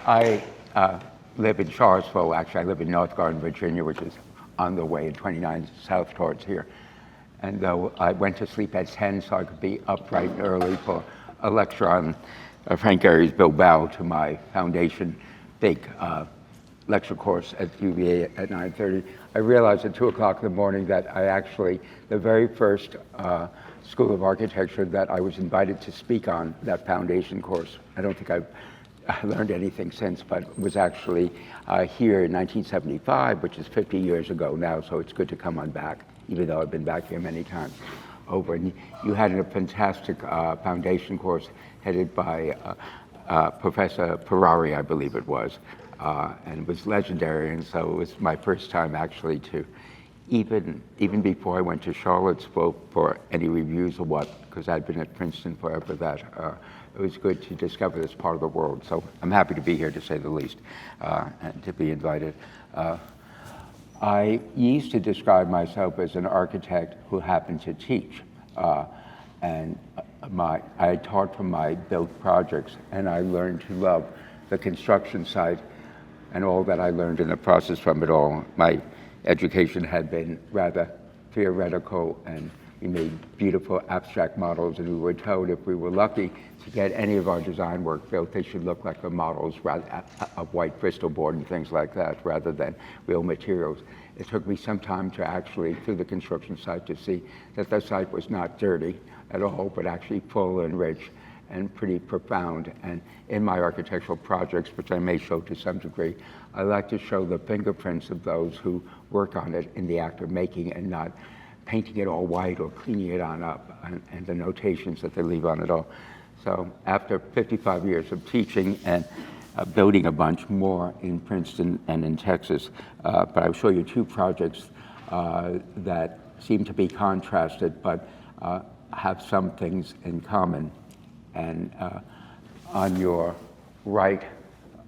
I live in Charlottesville. Actually, I live in North Garden, Virginia, which is on the way in 29 south towards here. And though I went to sleep at 10 so I could be up bright and early for a lecture on Frank Gehry's Bilbao to my foundation big lecture course at UVA at 9:30, I realized at 2 o'clock in the morning that I actually, the very first School of Architecture that I was invited to speak on, that foundation course, I don't think I've learned anything since, but was actually here in 1975, which is 50 years ago now, so it's good to come on back, even though I've been back here many times over. And you had a fantastic foundation course headed by Professor Ferrari, I believe it was, and it was legendary, and so it was my first time actually to, even before I went to Charlottesville for any reviews or what, because I'd been at Princeton forever, that it was good to discover this part of the world. So I'm happy to be here, to say the least, and to be invited. I used to describe myself as an architect who happened to teach. And I taught from my built projects, and I learned to love the construction site and all that I learned in the process from it all. My education had been rather theoretical, and we made beautiful abstract models, and we were told if we were lucky to get any of our design work built, they should look like the models of white Bristol board and things like that, rather than real materials. It took me some time to actually, through the construction site, to see that the site was not dirty at all, but actually full and rich and pretty profound. And in my architectural projects, which I may show to some degree, I like to show the fingerprints of those who work on it in the act of making, and not painting it all white or cleaning it on up, and the notations that they leave on it all. So after 55 years of teaching and building a bunch more in Princeton and in Texas, but I'll show you two projects that seem to be contrasted, but have some things in common. And on your right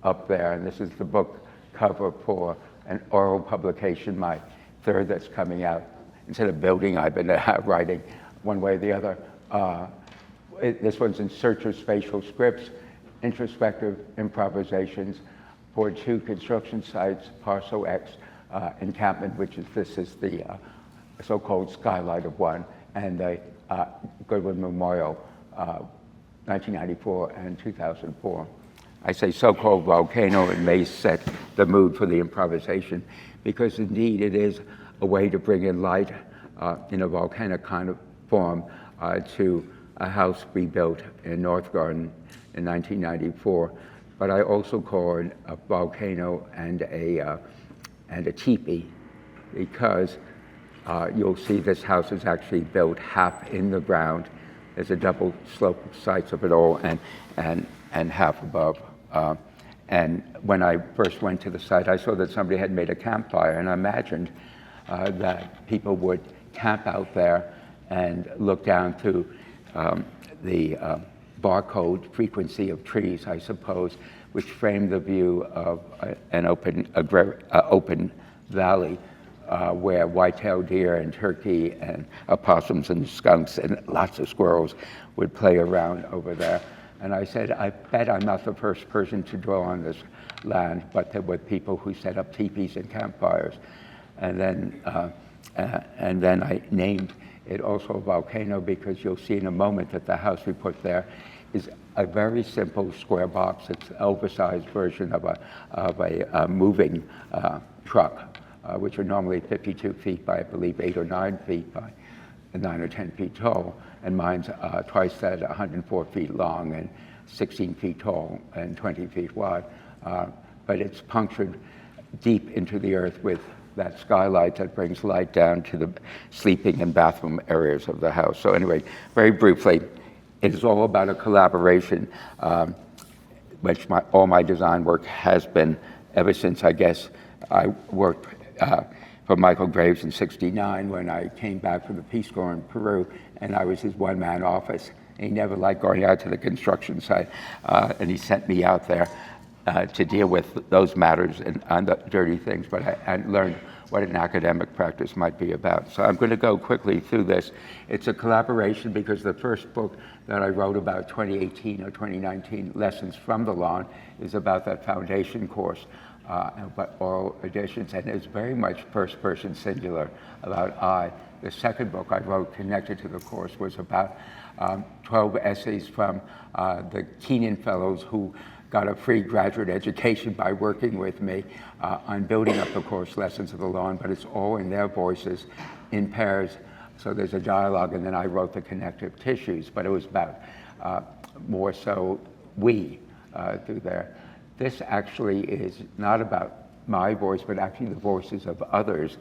up there, and this is the book cover for an oral publication, my third that's coming out. Instead of building, I've been writing one way or the other. This one's in search of spatial scripts, introspective improvisations for two construction sites, Parcel X encampment, this is the so-called skylight of one, and the Goodwin Memorial, 1994 and 2004. I say so-called volcano, it may set the mood for the improvisation, because indeed it is a way to bring in light in a volcanic kind of form to a house we built in North Garden in 1994. But I also call it a volcano and a teepee, because you'll see this house is actually built half in the ground. There's a double slope sides of it all, and half above. And when I first went to the site, I saw that somebody had made a campfire, and I imagined that people would camp out there and look down through the barcode frequency of trees, I suppose, which framed the view of an open valley where white-tailed deer and turkey and opossums and skunks and lots of squirrels would play around over there. And I said, I bet I'm not the first person to draw on this land, but there were people who set up teepees and campfires. And then I named it also a volcano, because you'll see in a moment that the house we put there is a very simple square box. It's an oversized version of a moving truck, which are normally 52 feet by, I believe, 8 or 9 feet by 9 or 10 feet tall. And mine's twice that, 104 feet long and 16 feet tall and 20 feet wide. But it's punctured deep into the earth with that skylight that brings light down to the sleeping and bathroom areas of the house. So anyway, very briefly, it is all about a collaboration, which all my design work has been ever since, I guess, I worked for Michael Graves in '69 when I came back from the Peace Corps in Peru, and I was his one-man office. And he never liked going out to the construction site, and he sent me out there to deal with those matters and the dirty things. But I learned what an academic practice might be about. So I'm going to go quickly through this. It's a collaboration because the first book that I wrote about 2018 or 2019, Lessons from the Lawn, is about that foundation course, but oral editions, and it's very much first-person singular about I. The second book I wrote connected to the course was about 12 essays from the Keenan Fellows who got a free graduate education by working with me on building up the course Lessons of the Lawn, but it's all in their voices in pairs. So there's a dialogue, and then I wrote the connective tissues, but it was about more so we through there. This actually is not about my voice, but actually the voices of others.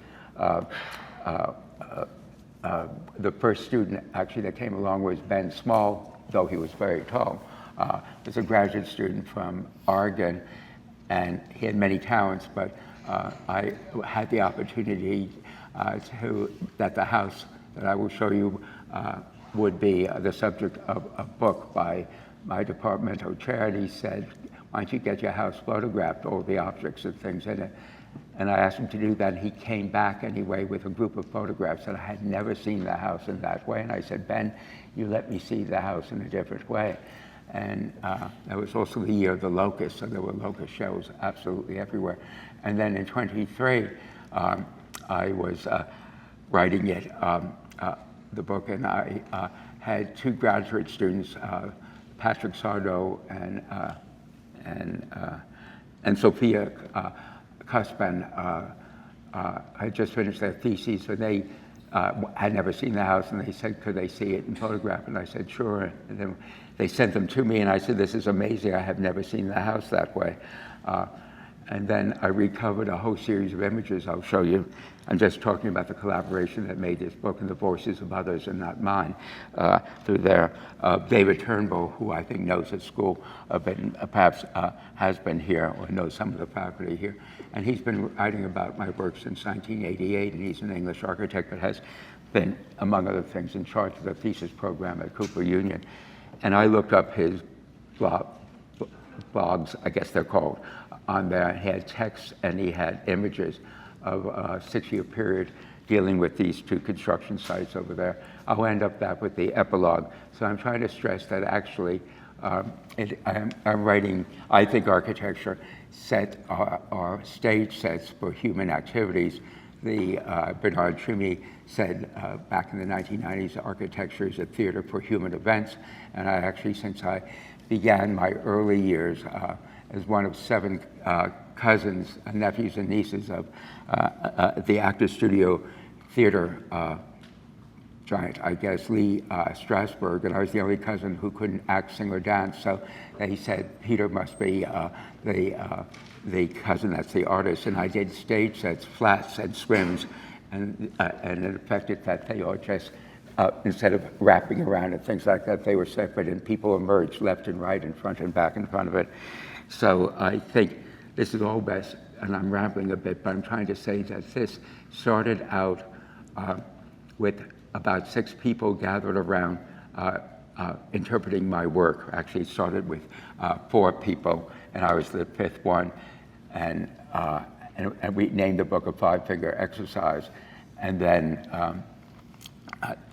The first student actually that came along was Ben Small, though he was very tall. Was a graduate student from Oregon, and he had many talents, but I had the opportunity that the house that I will show you would be the subject of a book by my departmental chair, and he said, why don't you get your house photographed, all the objects and things in it. And I asked him to do that, and he came back anyway with a group of photographs, and I had never seen the house in that way. And I said, Ben, you let me see the house in a different way. And that was also the year of the locusts, so there were locust shows absolutely everywhere. And then in 23, I was writing the book, and I had two graduate students, Patrick Sardo and Sophia Cuspan. had just finished their thesis, and they had never seen the house, and they said, could they see it and photograph it? And I said, sure. And then they sent them to me, and I said, this is amazing. I have never seen the house that way. And then I recovered a whole series of images I'll show you. I'm just talking about the collaboration that made this book and the voices of others and not mine through there. David Turnbull, who I think knows at school, perhaps has been here or knows some of the faculty here. And he's been writing about my work since 1988, and he's an English architect but has been, among other things, in charge of the thesis program at Cooper Union. And I looked up his blogs, I guess they're called, on there. He had texts and he had images of a 6-year period dealing with these two construction sites over there. I'll end up that with the epilogue. So I'm trying to stress that actually I'm writing, I think architecture are stage sets for human activities. Bernard Trimi said back in the 1990s, architecture is a theater for human events. And I actually, since I began my early years as one of 7 cousins, nephews and nieces of the Actors Studio Theater giant, I guess, Lee Strasberg, and I was the only cousin who couldn't act, sing, or dance, so he said Peter must be the cousin that's the artist, and I did stage sets, flats and swims, and it affected that they all just, instead of wrapping around and things like that, they were separate, and people emerged left and right, in front and back in front of it. So I think this is all best, and I'm rambling a bit, but I'm trying to say that this started out with about 6 people gathered around interpreting my work. Actually, it started with 4 people, and I was the 5th one, and we named the book A 5-Finger Exercise, and then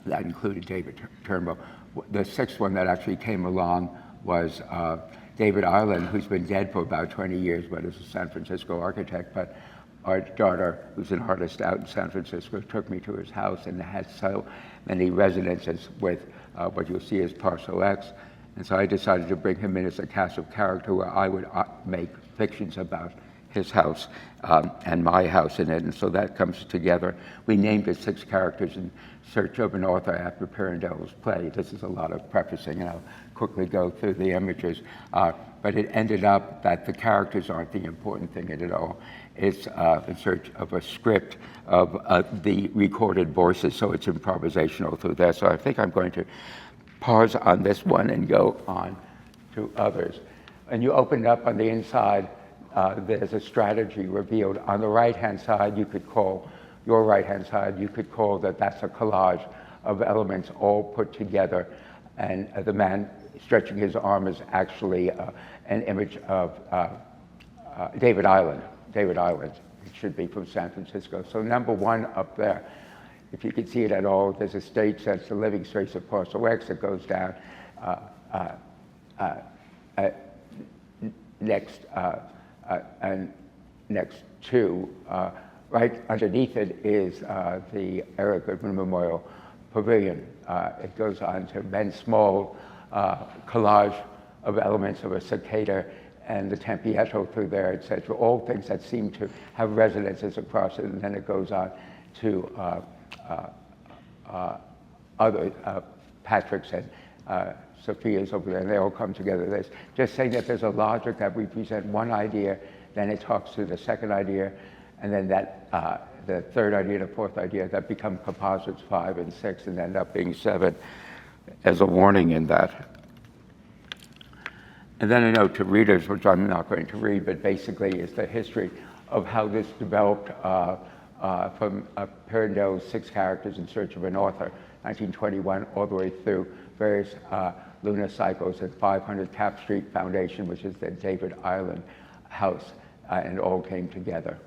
that included David Turnbull. The 6th one that actually came along was David Island, who's been dead for about 20 years, but is a San Francisco architect. But our daughter, who's an artist out in San Francisco, took me to his house and had so many resonances with what you'll see as Parcel X. And so I decided to bring him in as a cast of character where I would make fictions about his house and my house in it. And so that comes together. We named it 6 characters in search of an author after Pirandello's play. This is a lot of prefacing, and I'll quickly go through the images. But it ended up that the characters aren't the important thing in it all. It's in search of a script of the recorded voices, so it's improvisational through there. So I think I'm going to pause on this one and go on to others. And you open it up on the inside, there's a strategy revealed. On the right-hand side, you could call, your right-hand side, you could call that's a collage of elements all put together. And the man stretching his arm is actually an image of David Island. David Island, it should be from San Francisco. So number one up there, if you can see it at all, there's a stage that's the living space of parcel X that goes down next to, right underneath it is the Eric Goodman Memorial Pavilion. It goes on to Ben Small collage of elements of a cicada and the Tempietto through there, etc. All things that seem to have resonances across it, and then it goes on to other Patrick's and Sophia's over there, and they all come together. There's just saying that there's a logic that we present one idea, then it talks to the second idea, and then that the third idea, the fourth idea, that become composites 5 and 6, and end up being 7 as a warning in that. And then a note to readers, which I'm not going to read, but basically is the history of how this developed from Pirandello's 6 characters in search of an author, 1921, all the way through various Luna Cycles and 500 Cap Street Foundation, which is the David Island house, and it all came together.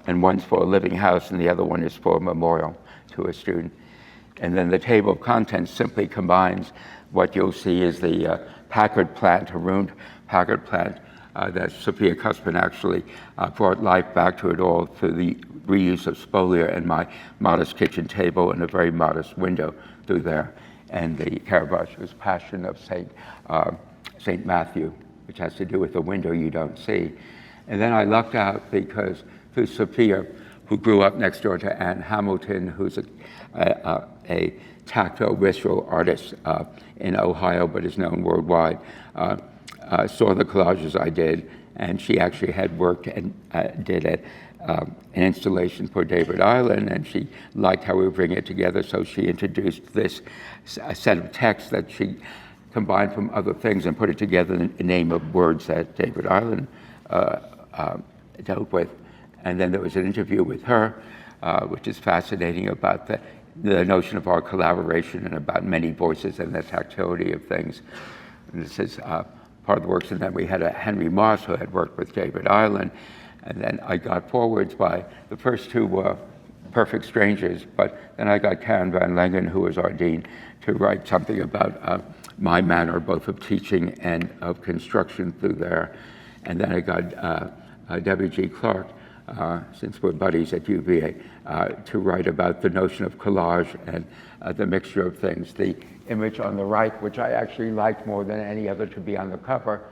And one's for a living house, and the other one is for a memorial to a student. And then the table of contents simply combines what you'll see is the Packard plant, a ruined Packard plant that Sophia Cuspin actually brought life back to it all through the reuse of spolia and my modest kitchen table and a very modest window through there, and the Caravaggio's Passion of Saint Matthew, which has to do with the window you don't see. And then I lucked out because through Sophia, who grew up next door to Anne Hamilton, who's a tactile visceral artist in Ohio, but is known worldwide, saw the collages I did, and she actually had worked and did an installation for David Island, and she liked how we were bringing it together, so she introduced this set of texts that she combined from other things and put it together in the name of words that David Island dealt with. And then there was an interview with her, which is fascinating, about the notion of our collaboration and about many voices and the tactility of things. And this is part of the works. And then we had a Henry Moss who had worked with David Island. And then I got forwards by, the first two were perfect strangers, but then I got Karen Van Lengen, who was our dean, to write something about my manner, both of teaching and of construction through there. And then I got Debbie G. Clark, since we're buddies at UVA, to write about the notion of collage and the mixture of things. The image on the right, which I actually liked more than any other to be on the cover,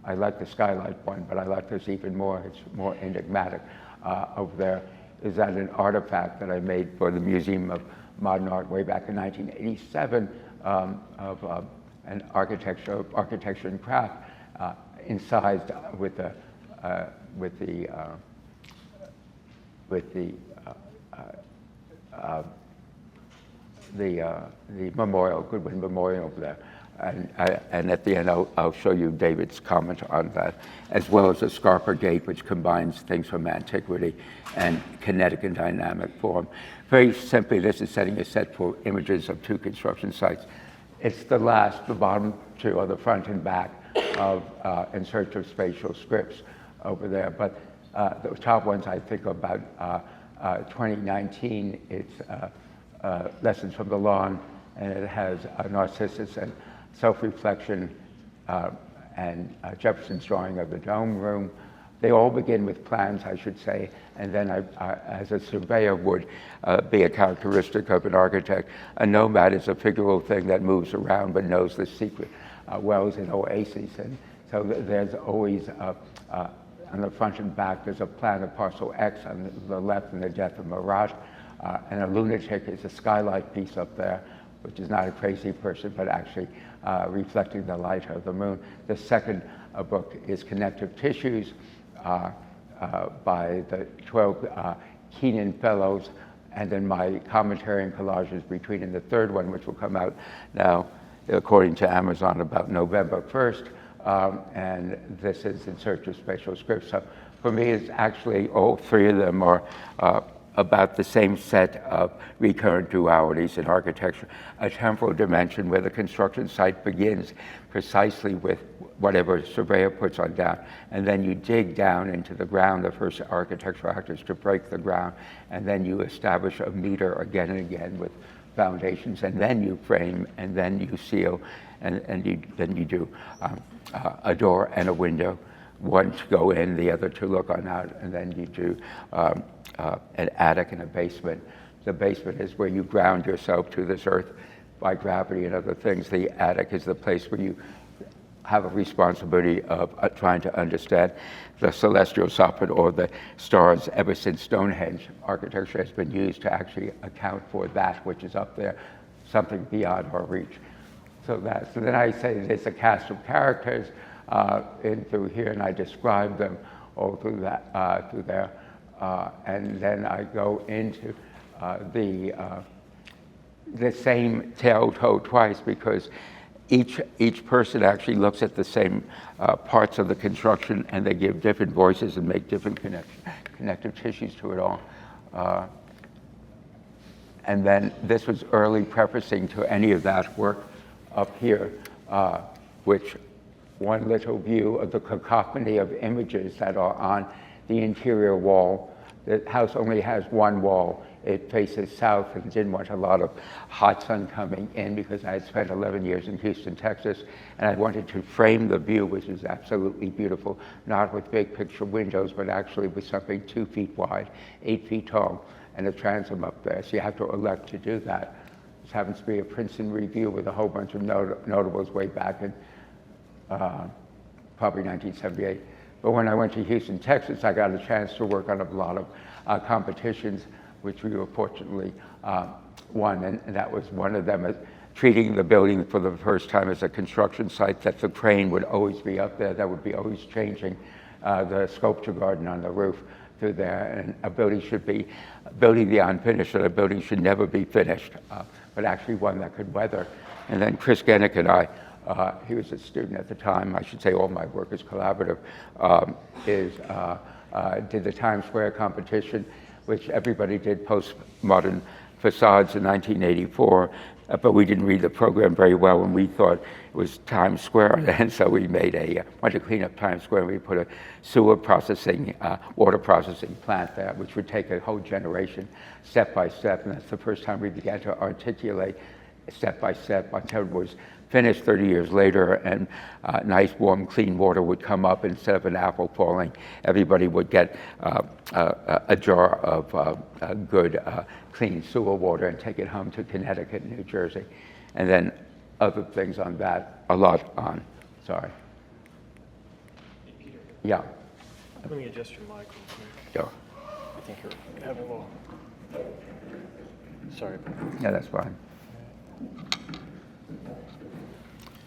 I like the skylight one, but I like this even more. It's more enigmatic over there. Is that an artifact that I made for the Museum of Modern Art way back in 1987 of an architecture and craft incised with the memorial, Goodwin Memorial over there. And at the end, I'll show you David's comment on that, as well as a Scarper Gate, which combines things from antiquity and kinetic and dynamic form. Very simply, this is setting a set for images of 2 construction sites. It's the bottom 2 are the front and back of In Search of Spatial scripts over there. But the top ones I think are about 2019. It's Lessons from the Lawn, and it has Narcissus and Self-Reflection and Jefferson's drawing of the dome room. They all begin with plans, I should say, and then as a surveyor would be a characteristic of an architect, a nomad is a figural thing that moves around but knows the secret wells and oases. And so there's always, on the front and back, there's a plan of parcel X on the left and the death of Marat, and a lunatic is a skylight piece up there, which is not a crazy person, but actually reflecting the light of the moon. The second book is Connective Tissues by the 12 Keenan Fellows, and then my commentary and collages between, and the third one, which will come out now, according to Amazon, about November 1st, and this is In Search of Spatial scripts. So for me, it's actually all 3 of them are about the same set of recurrent dualities in architecture, a temporal dimension where the construction site begins precisely with whatever surveyor puts on down, and then you dig down into the ground. The first architectural act is to break the ground, and then you establish a meter again and again with foundations, and then you frame, and then you seal, and then you do a door and a window, one to go in, the other to look on out, and then you do an attic and a basement. The basement is where you ground yourself to this earth by gravity and other things. The attic is the place where you have a responsibility of trying to understand the celestial sovereign or the stars. Ever since Stonehenge, architecture has been used to actually account for that which is up there, something beyond our reach. So then I say there's a cast of characters in through here, and I describe them all through there, and then I go into the same tale told twice, because each person actually looks at the same parts of the construction, and they give different voices and make different connective tissues to it all. And then this was early prefacing to any of that work up here, which one little view of the cacophony of images that are on the interior wall. The house only has one wall. It faces south and didn't want a lot of hot sun coming in, because I had spent 11 years in Houston, Texas, and I wanted to frame the view, which is absolutely beautiful, not with big picture windows, but actually with something 2 feet wide, 8 feet tall, and a transom up there. So you have to elect to do that. This happens to be a Princeton review with a whole bunch of notables way back in probably 1978. But when I went to Houston, Texas, I got a chance to work on a lot of competitions, which we were fortunately won, and that was one of them, treating the building for the first time as a construction site, that the crane would always be up there, that would be always changing the sculpture garden on the roof through there, and a building should be, building the unfinished, and a building should never be finished, but actually one that could weather. And then Chris Gennick and I, he was a student at the time, I should say all my work is collaborative, did the Times Square competition, which everybody did, postmodern facades in 1984, but we didn't read the program very well, and we thought it was Times Square, and so we wanted to clean up Times Square, and we put a sewer processing, water processing plant there, which would take a whole generation, step by step, and that's the first time we began to articulate step by step until it was finished 30 years later, and nice, warm, clean water would come up. Instead of an apple falling, everybody would get a jar of good, clean sewer water and take it home to Connecticut and New Jersey. And then other things on that, a lot on. Sorry. Hey, Peter. Yeah. Let me adjust your mic real quick. Sure. I think you're having a little... Sorry about that. Yeah, that's fine.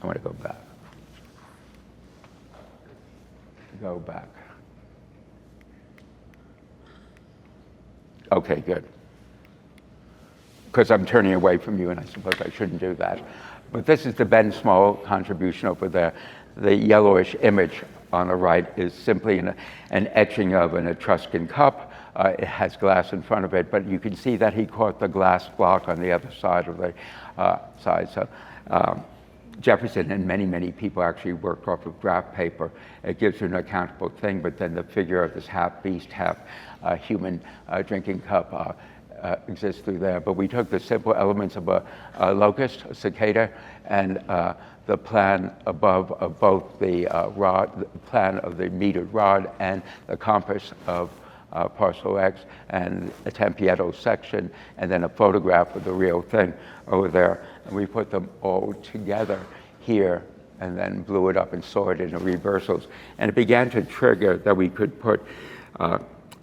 I want to go back. Go back. Okay, good. Because I'm turning away from you, and I suppose I shouldn't do that. But this is the Ben Small contribution over there. The yellowish image on the right is simply an etching of an Etruscan cup. It has glass in front of it, but you can see that he caught the glass block on the other side of the side. So Jefferson and many, many people actually worked off of graph paper. It gives you an accountable thing, but then the figure of this half beast, half human drinking cup exists through there. But we took the simple elements of a locust, a cicada, and the plan above of both the rod, the plan of the metered rod, and the compass of parcel X, and a Tempietto section, and then a photograph of the real thing over there. And we put them all together here, and then blew it up and saw it in the reversals. And it began to trigger that we could put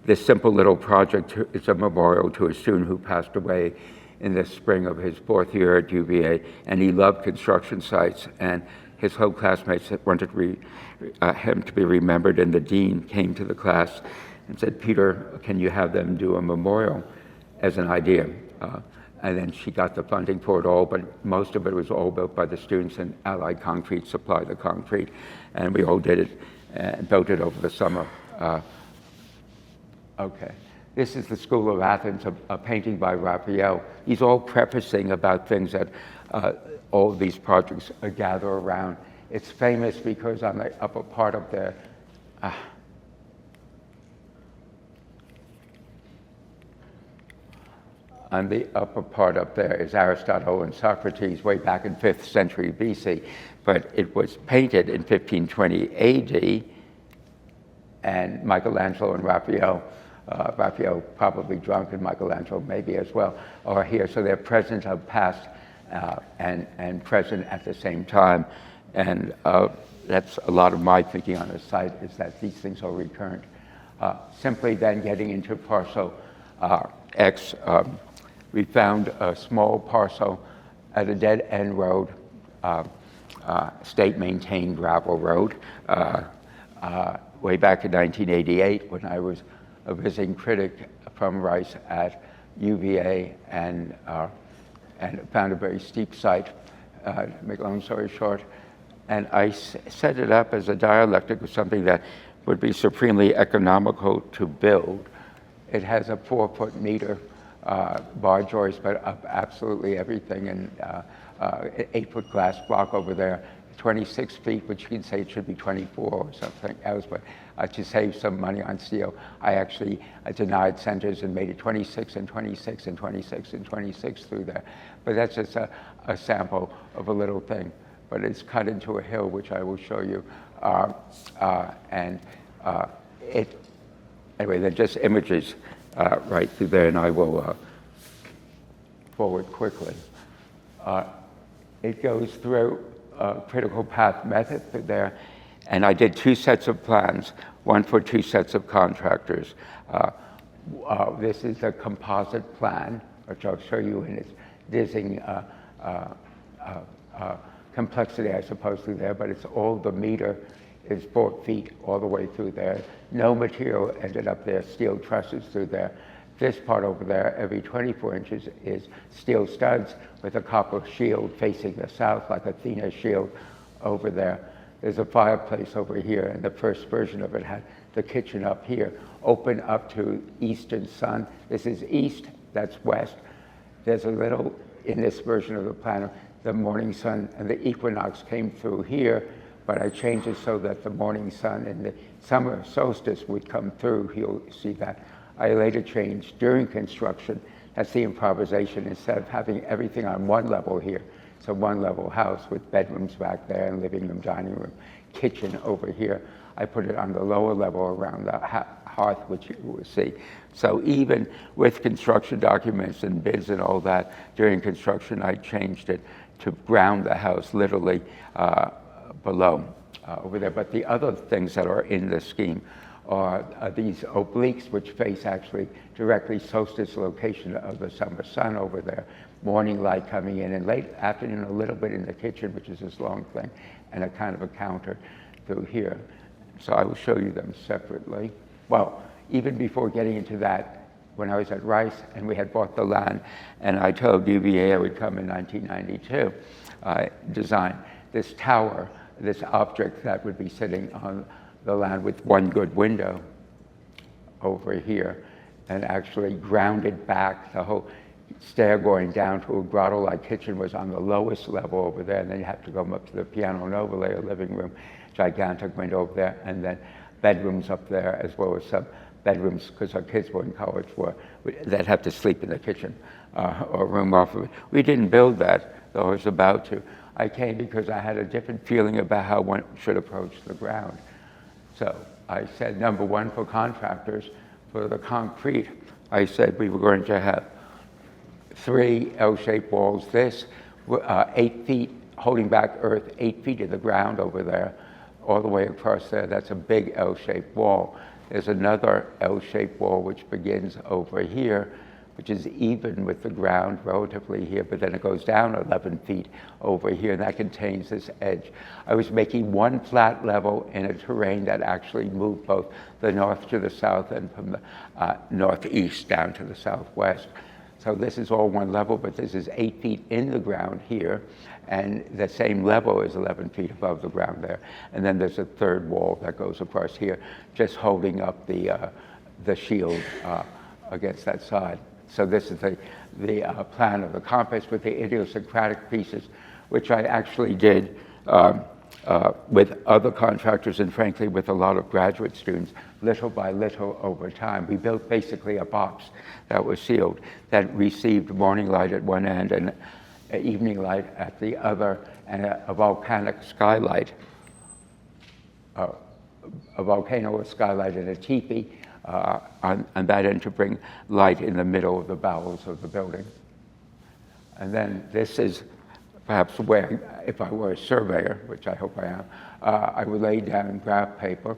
this simple little project. It's a memorial to a student who passed away in the spring of his 4th year at UVA, and he loved construction sites, and his whole classmates wanted him to be remembered, and the dean came to the class and said, "Peter, can you have them do a memorial as an idea?" And then she got the funding for it all, but most of it was all built by the students, and Allied Concrete supplied the concrete, and we all did it and built it over the summer. Okay. This is the School of Athens, a painting by Raphael. He's all prefacing about things that all of these projects gather around It's famous because on the upper part of there, on the upper part up there is Aristotle and Socrates way back in 5th century BC, but it was painted in 1520 AD, and Michelangelo and Raphael, Raphael probably drunk and Michelangelo maybe as well, are here. So they're present of past and present at the same time. And that's a lot of my thinking on the site, is that these things are recurrent. Simply then getting into parcel X, we found a small parcel at a dead-end road, state-maintained gravel road, way back in 1988 when I was a visiting critic from Rice at UVA and found a very steep site, to make a long story short. And I set it up as a dialectic of something that would be supremely economical to build. It has a 4-foot meter bar joist, but up absolutely everything, and 8-foot glass block over there, 26 feet, which you can say it should be 24 or something else, but to save some money on steel, I actually denied centers and made it 26 and 26 and 26 and 26 through there. But that's just a sample of a little thing. But it's cut into a hill, which I will show you. Anyway, they're just images right through there, and I will forward quickly. It goes through a critical path method through there, and I did 2 sets of plans, one for 2 sets of contractors. This is a composite plan, which I'll show you in its dizzying complexity, I suppose, through there, but it's all the meter is 4 feet all the way through there. No material ended up there, steel trusses through there. This part over there, every 24 inches is steel studs with a copper shield facing the south, like Athena's shield over there. There's a fireplace over here, and the first version of it had the kitchen up here, open up to eastern sun. This is east, that's west. There's a little, in this version of the plan, the morning sun and the equinox came through here, but I changed it so that the morning sun and the summer solstice would come through. You'll see that. I later changed during construction. That's the improvisation. Instead of having everything on one level here, it's a one-level house with bedrooms back there and living room, dining room, kitchen over here. I put it on the lower level around the hearth, which you will see. So even with construction documents and bids and all that, during construction, I changed it to ground the house literally below over there. But the other things that are in the scheme are these obliques, which face actually directly solstice location of the summer sun over there. Morning light coming in, and late afternoon a little bit in the kitchen, which is this long thing, and a kind of a counter through here. So I will show you them separately. Well, even before getting into that, when I was at Rice and we had bought the land, and I told UVA I would come in 1992, I designed this tower, this object that would be sitting on the land with one good window over here, and actually grounded back. The whole stair going down to a grotto-like kitchen was on the lowest level over there, and then you have to go up to the piano and overlay, a living room, gigantic window over there, and then bedrooms up there, as well as some bedrooms, because our kids were in college, that have to sleep in the kitchen or room off of it. We didn't build that, though I was about to. I came because I had a different feeling about how one should approach the ground. So I said, number one, for contractors, for the concrete, I said we were going to have 3 L-shaped walls. This, 8 feet, holding back earth, 8 feet of the ground over there, all the way across there. That's a big L-shaped wall. There's another L-shaped wall which begins over here, which is even with the ground relatively here, but then it goes down 11 feet over here, and that contains this edge. I was making one flat level in a terrain that actually moved both the north to the south and from the northeast down to the southwest. So this is all one level, but this is 8 feet in the ground here, and the same level is 11 feet above the ground there. And then there's a third wall that goes across here, just holding up the shield against that side. So this is the plan of the compass with the idiosyncratic pieces, which I actually did with other contractors and frankly with a lot of graduate students, little by little over time. We built basically a box that was sealed that received morning light at one end and evening light at the other, and a volcanic skylight, a volcano, a skylight, and a teepee on that end to bring light in the middle of the bowels of the building. And then this is perhaps where, if I were a surveyor, which I hope I am, I would lay down graph paper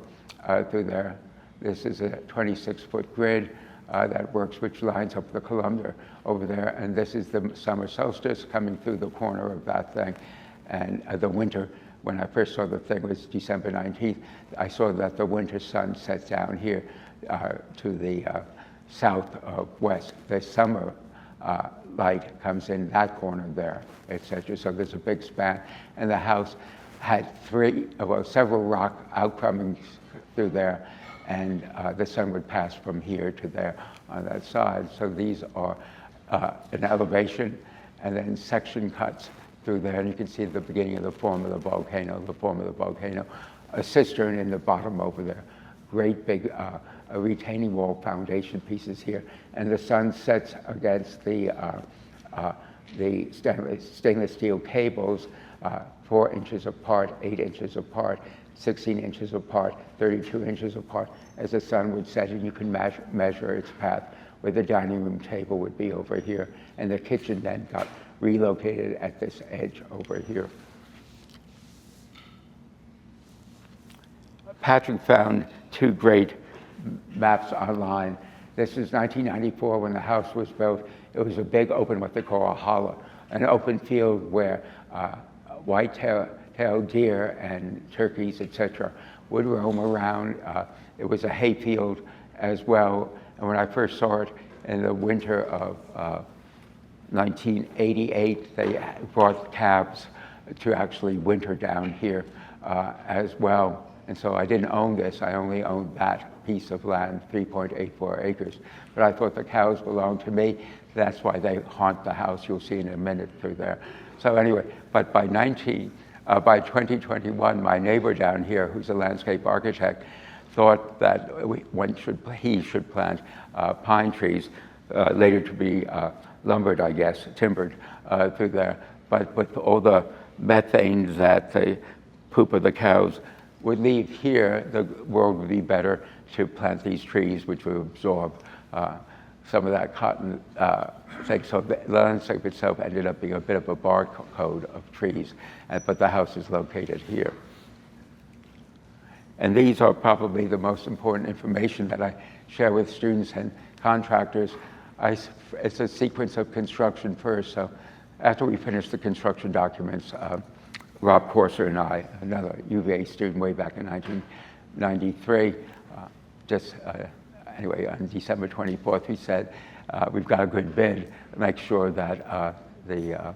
through there. This is a 26-foot grid that works, which lines up the Columbia over there. And this is the summer solstice coming through the corner of that thing. And the winter, when I first saw the thing, was December 19th. I saw that the winter sun sets down here to the southwest. The summer light comes in that corner there, etc. So there's a big span. And the house had several rock outcroppings through there, and the sun would pass from here to there on that side. So these are an elevation and then section cuts through there, and you can see the beginning of the form of the volcano, a cistern in the bottom over there, great big retaining wall foundation pieces here, and the sun sets against the stainless steel cables 4 inches apart, 8 inches apart, 16 inches apart, 32 inches apart, as the sun would set, and you can measure its path, where the dining room table would be over here, and the kitchen then got relocated at this edge over here. Patrick found 2 great maps online. This is 1994 when the house was built. It was a big open, what they call a hollow, an open field where white-tailed deer and turkeys, etc., would roam around. It was a hay field as well. And when I first saw it in the winter of 1988, they brought cabs to actually winter down here as well. And so I didn't own this, I only owned that piece of land, 3.84 acres. But I thought the cows belonged to me. That's why they haunt the house. You'll see in a minute through there. So anyway, but by 2021, my neighbor down here, who's a landscape architect, thought that he should plant pine trees, later to be lumbered, I guess, timbered through there. But with all the methane that the poop of the cows would leave here, the world would be better to plant these trees, which would absorb some of that cotton thing. So the landscape itself ended up being a bit of a barcode of trees, but the house is located here. And these are probably the most important information that I share with students and contractors. It's a sequence of construction first. So after we finish the construction documents, Rob Corser and I, another UVA student way back in 1993, anyway, on December 24th, he said, we've got a good bid, make sure that the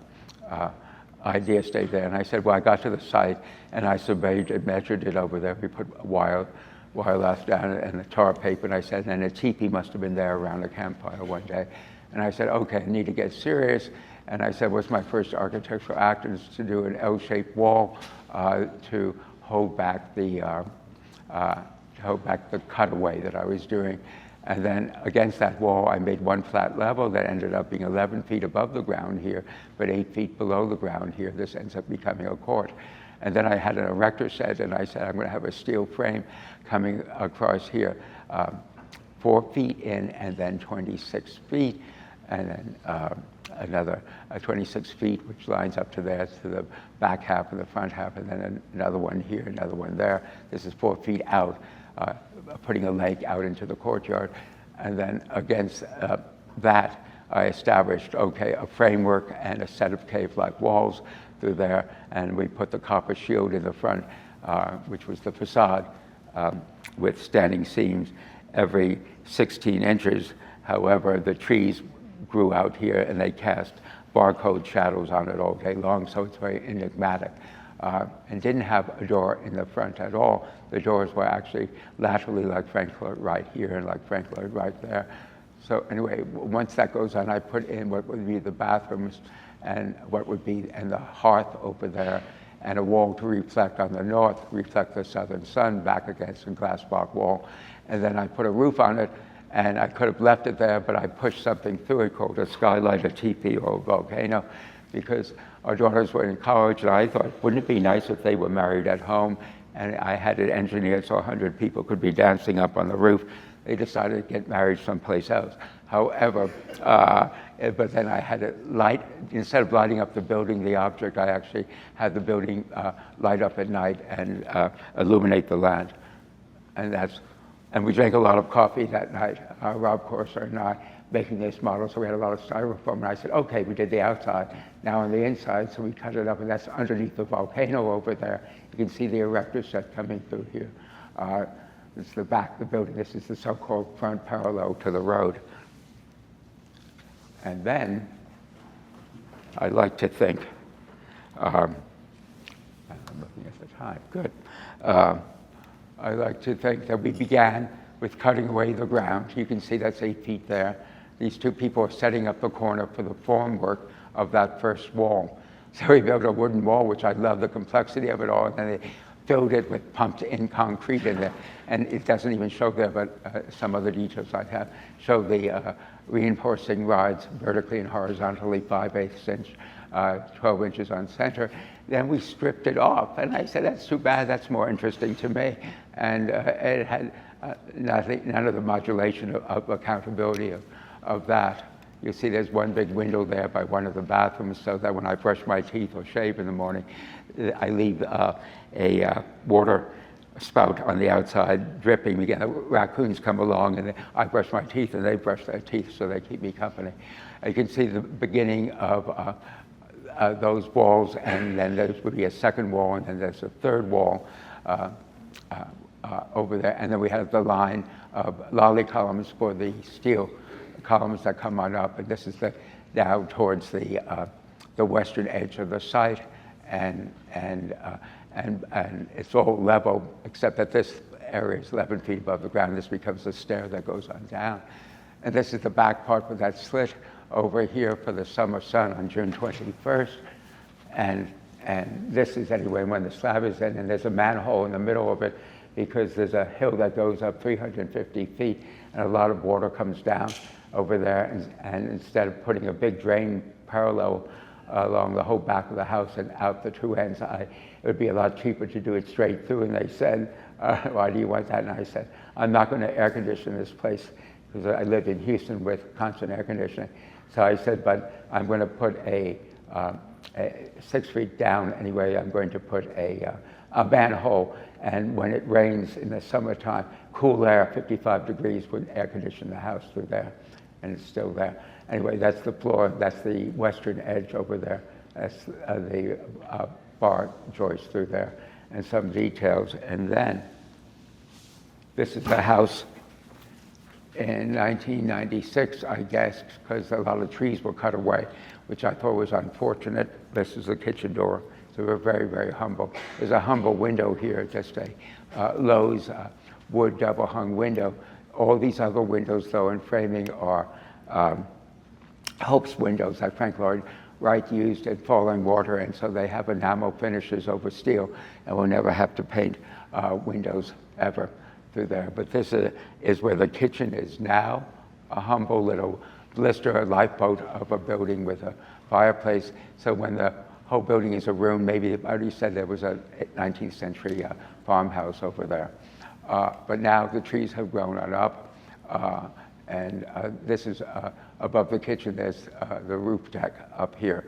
idea stayed there. And I said, well, I got to the site and I surveyed and measured it over there. We put wireless down and the tar paper, and I said, and a teepee must have been there around a campfire one day. And I said, okay, I need to get serious. And I said, what's my first architectural act? Is to do an L-shaped wall to hold back the cutaway that I was doing. And then against that wall, I made one flat level that ended up being 11 feet above the ground here, but 8 feet below the ground here. This ends up becoming a court. And then I had an erector set, and I said, I'm going to have a steel frame coming across here, 4 feet in, and then 26 feet, and then another 26 feet, which lines up to there, to the back half and the front half, and then another one here, another one there. This is 4 feet out, putting a leg out into the courtyard. And then against that, I established, okay, a framework and a set of cave-like walls through there, and we put the copper shield in the front, which was the facade, with standing seams every 16 inches. However, the trees grew out here and they cast barcode shadows on it all day long, so it's very enigmatic. And didn't have a door in the front at all. The doors were actually laterally like Frankfurt right here and like Frankfurt right there. So anyway, once that goes on, I put in what would be the bathrooms and what would be, and the hearth over there, and a wall to reflect on the north, reflect the southern sun back against a glass block wall. And then I put a roof on it, and I could have left it there, but I pushed something through it called a skylight, a teepee, or a volcano, because our daughters were in college, and I thought, wouldn't it be nice if they were married at home? And I had it engineered so 100 people could be dancing up on the roof. They decided to get married someplace else. However, but then I had it light, instead of lighting up the building, the object, I actually had the building light up at night and illuminate the land. And we drank a lot of coffee that night, Rob Corser and I, making this model, so we had a lot of styrofoam. And I said, okay, we did the outside, now on the inside, so we cut it up, and that's underneath the volcano over there. You can see the erector set coming through here. This is the back of the building. This is the so-called front parallel to the road. And then, I like to think, I'm looking at the time, good. I like to think that we began with cutting away the ground. You can see that's 8 feet there. These two people are setting up the corner for the formwork of that first wall. So we built a wooden wall, which I love the complexity of it all, and then they filled it with pumped-in concrete in there. And it doesn't even show there, but some other details I have show the reinforcing rods vertically and horizontally, 5/8 inch, 12 inches on center. Then we stripped it off, and I said, that's too bad, that's more interesting to me. And it had none of the modulation of accountability of that. You see there's one big window there by one of the bathrooms, so that when I brush my teeth or shave in the morning, I leave a water spout on the outside dripping. Again, raccoons come along, and I brush my teeth, and they brush their teeth, so they keep me company. You can see the beginning of those walls, and then there would be a second wall, and then there's a third wall over there. And then we have the line of lolly columns for the steel columns that come on up, and this is now towards the western edge of the site, and it's all level, except that this area is 11 feet above the ground. This becomes a stair that goes on down. And this is the back part with that slit over here for the summer sun on June 21st. And this is anyway when the slab is in, and there's a manhole in the middle of it because there's a hill that goes up 350 feet, and a lot of water comes down over there. And instead of putting a big drain parallel along the whole back of the house and out the two ends, it would be a lot cheaper to do it straight through. And they said, why do you want that? And I said, I'm not going to air condition this place, because I lived in Houston with constant air conditioning. So I said, but I'm going to put a 6 feet down anyway, I'm going to put a manhole, and when it rains in the summertime, cool air, 55 degrees, would air condition the house through there, and it's still there. Anyway, that's the floor, that's the western edge over there, that's the bar joist through there, and some details. And then, this is the house in 1996, I guess, because a lot of trees were cut away, which I thought was unfortunate. This is the kitchen door, so we're very, very humble. There's a humble window here, just a Lowe's wood double-hung window. All these other windows, though, in framing are Hope's windows that Frank Lloyd Wright used in Falling Water, and so they have enamel finishes over steel, and we'll never have to paint windows ever through there. But this is where the kitchen is now, a humble little blister, a lifeboat of a building with a fireplace. So when the whole building is a room, maybe I already said there was a 19th century farmhouse over there. But now the trees have grown on up, and this is above the kitchen. There's the roof deck up here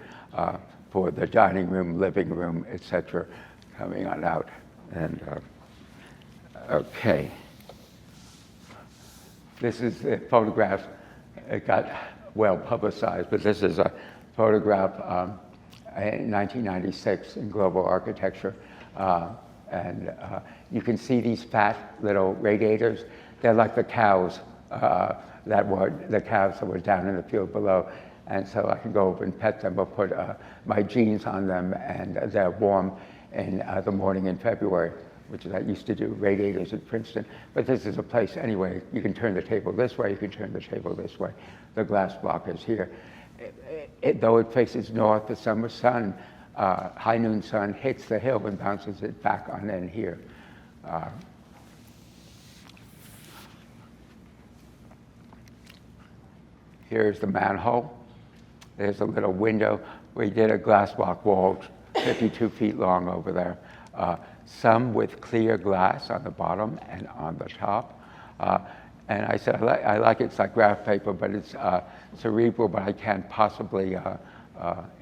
for the dining room, living room, etc., coming on out. And okay. This is a photograph. It got well publicized, but this is a photograph in 1996 in Global Architecture. And you can see these fat little radiators. They're like the cows that were down in the field below. And so I can go over and pet them or put my jeans on them, and they're warm in the morning in February, which is I used to do radiators at Princeton. But this is a place anyway. You can turn the table this way, you can turn the table this way. The glass block is here. Though it faces north, the summer sun high noon sun hits the hill and bounces it back on in here. Here's the manhole. There's a little window. We did a glass block wall, 52 feet long over there. Some with clear glass on the bottom and on the top. And I said, I like it. It's like graph paper, but it's cerebral, but I can't possibly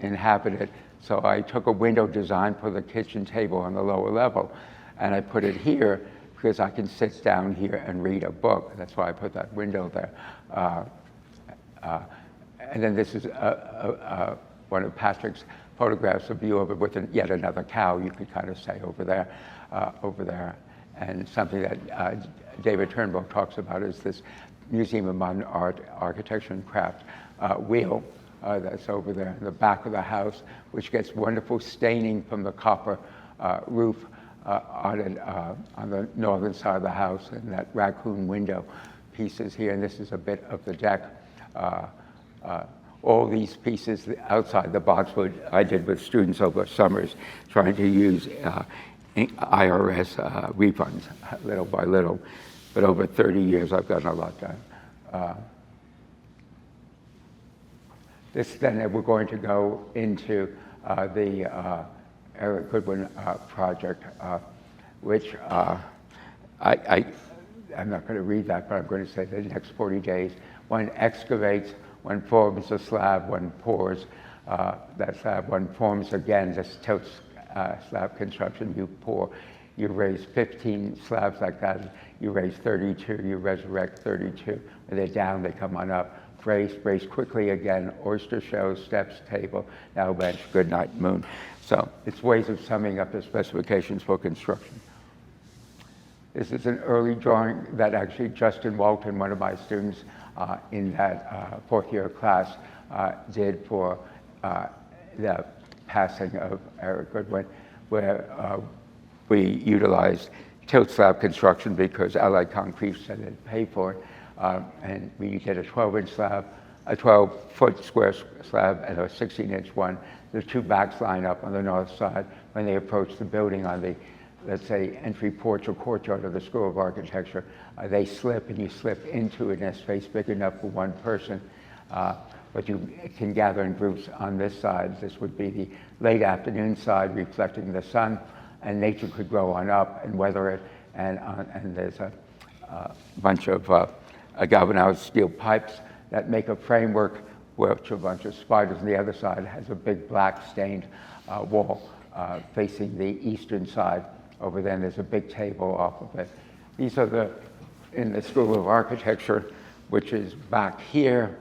inhabit it. So I took a window design for the kitchen table on the lower level, and I put it here because I can sit down here and read a book. That's why I put that window there. And then this is one of Patrick's photographs, a view of it with yet another cow, you could kind of say over there. And something that David Turnbull talks about is this Museum of Modern Art, Architecture and Craft wheel that's over there in the back of the house, which gets wonderful staining from the copper roof on the northern side of the house, and that raccoon window pieces here, and this is a bit of the deck. All these pieces outside the boxwood I did with students over summers, trying to use IRS refunds little by little. But over 30 years, I've gotten a lot done. Then we're going to go into the Eric Goodwin project, which I'm not going to read that, but I'm going to say the next 40 days, one excavates, one forms a slab, one pours that slab, one forms again this tilt slab construction. You pour, you raise 15 slabs like that, you raise 32, you resurrect 32. When they're down, they come on up. Brace quickly again, oyster shells, steps, table, now bench, good night, moon. So it's ways of summing up the specifications for construction. This is an early drawing that actually Justin Walton, one of my students in that fourth year class, did for the passing of Eric Goodwin, where we utilized tilt slab construction because Allied Concrete said they'd pay for it. And we did a 12-inch slab, a 12-foot square slab, and a 16-inch one. The two backs line up on the north side. When they approach the building on the, let's say, entry porch or courtyard of the School of Architecture, they slip, and you slip into it in a space big enough for one person. But you can gather in groups on this side. This would be the late afternoon side reflecting the sun, and nature could grow on up and weather it. And there's a bunch of galvanized steel pipes that make a framework, which a bunch of spiders on the other side has a big black stained wall facing the eastern side. Over there, and there's a big table off of it. These are in the School of Architecture, which is back here,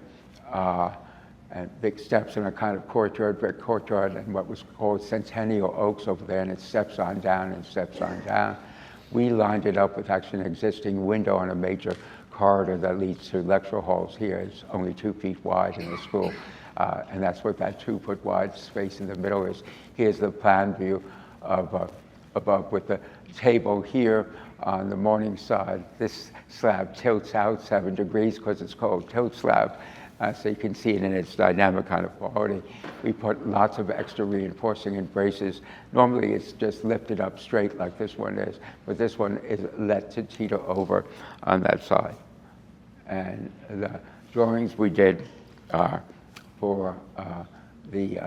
and big steps in a kind of courtyard, brick courtyard, and what was called Centennial Oaks over there, and it steps on down and steps on down. We lined it up with actually an existing window on a major corridor that leads to lecture halls here. It's only 2 feet wide in the school, and that's what that 2-foot wide space in the middle is. Here's the plan view of above with the table here on the morning side. This slab tilts out 7 degrees because it's called tilt slab, so you can see it in its dynamic kind of quality. We put lots of extra reinforcing and braces. Normally it's just lifted up straight like this one is, but this one is let to teeter over on that side. And the drawings we did for we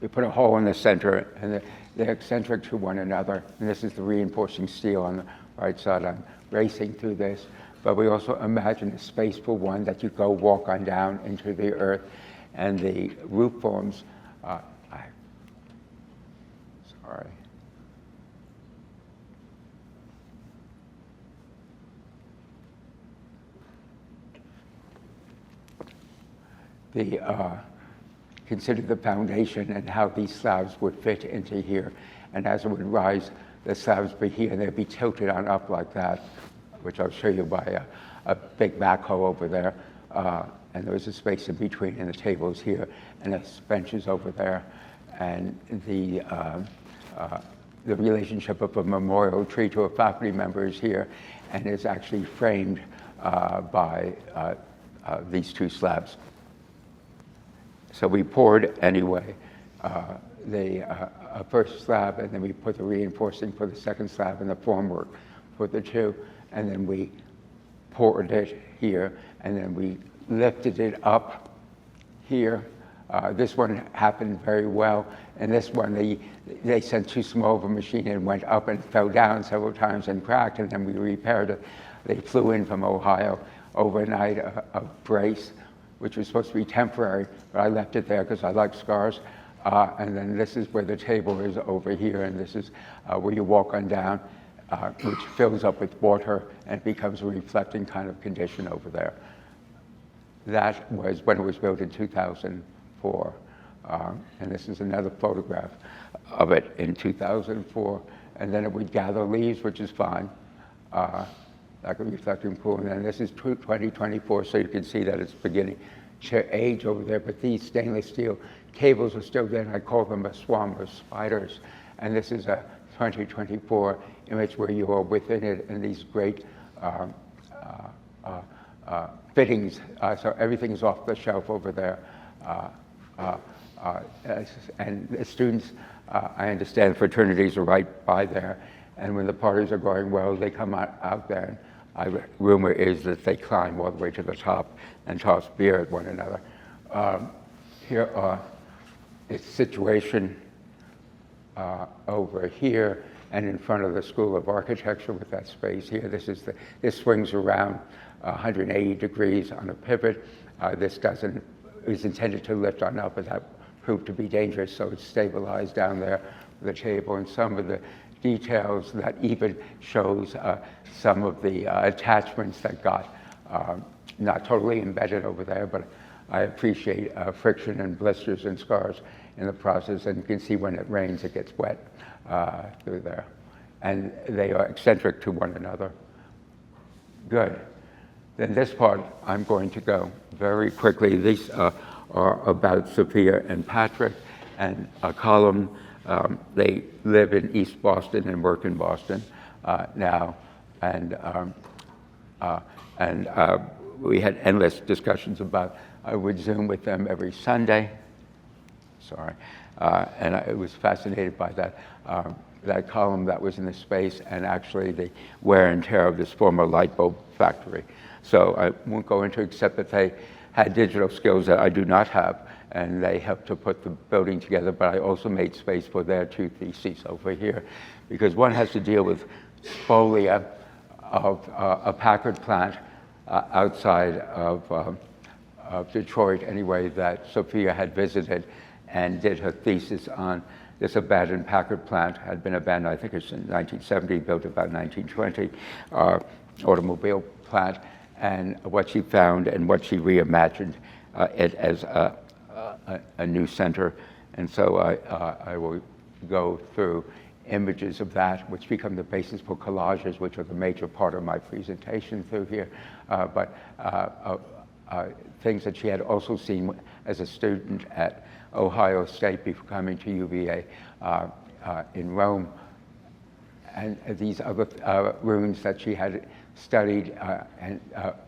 put a hole in the center, and they're eccentric to one another. And this is the reinforcing steel on the right side. I'm racing through this. But we also imagine a space for one that you go walk on down into the earth. And the roof forms, sorry. Consider the foundation and how these slabs would fit into here. And as it would rise, the slabs be here, and they'd be tilted on up like that, which I'll show you by a big backhoe over there. And there was a space in between, and the tables here, and the benches over there. And the relationship of a memorial tree to a faculty member is here, and is actually framed by these two slabs. So we poured anyway first slab, and then we put the reinforcing for the second slab and the formwork for the two, and then we poured it here, and then we lifted it up here. This one happened very well, and this one they sent too small of a machine and went up and fell down several times and cracked, and then we repaired it. They flew in from Ohio overnight, a brace, which was supposed to be temporary, but I left it there because I like scars. And then this is where the table is over here, and this is where you walk on down, which fills up with water and becomes a reflecting kind of condition over there. That was when it was built in 2004. And this is another photograph of it in 2004. And then it would gather leaves, which is fine, like a reflecting pool. And then this is 2024, so you can see that it's beginning to age over there. But these stainless steel cables are still there, and I call them a swarm of spiders. And this is a 2024 image where you are within it, and these great fittings. So everything's off the shelf over there. And the students, I understand fraternities are right by there. And when the parties are going well, they come out there. And rumor is that they climb all the way to the top and toss beer at one another. Here are its situation over here and in front of the School of Architecture with that space here. This swings around 180 degrees on a pivot. This is intended to lift on up, but that proved to be dangerous, so it's stabilized down there with the table. And some of the details that even shows some of the attachments that got not totally embedded over there, but I appreciate friction and blisters and scars in the process, and you can see when it rains, it gets wet through there. And they are eccentric to one another. Good. Then this part, I'm going to go very quickly. These are about Sophia and Patrick, and a column. They live in East Boston and work in Boston now, and we had endless discussions about. I would Zoom with them every Sunday. Sorry, and I was fascinated by that column that was in the space, and actually the wear and tear of this former light bulb factory. So I won't go into, except that they had digital skills that I do not have, and they helped to put the building together, but I also made space for their two theses over here, because one has to deal with spolia of a Packard plant outside of Detroit, anyway, that Sophia had visited and did her thesis on. This abandoned Packard plant had been abandoned, I think it's in 1970, built about 1920, automobile plant, and what she found and what she reimagined it as a new center. And so I will go through images of that, which become the basis for collages, which are the major part of my presentation through here, but things that she had also seen as a student at Ohio State before coming to UVA in Rome, and these other ruins that she had studied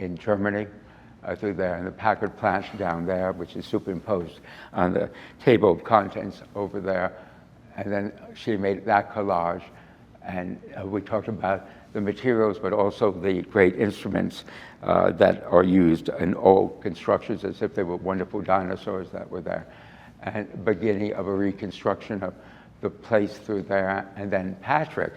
in Germany through there, and the Packard plant down there, which is superimposed on the table of contents over there. And then she made that collage, and we talked about the materials, but also the great instruments that are used in old constructions, as if they were wonderful dinosaurs that were there. And beginning of a reconstruction of the place through there. And then Patrick,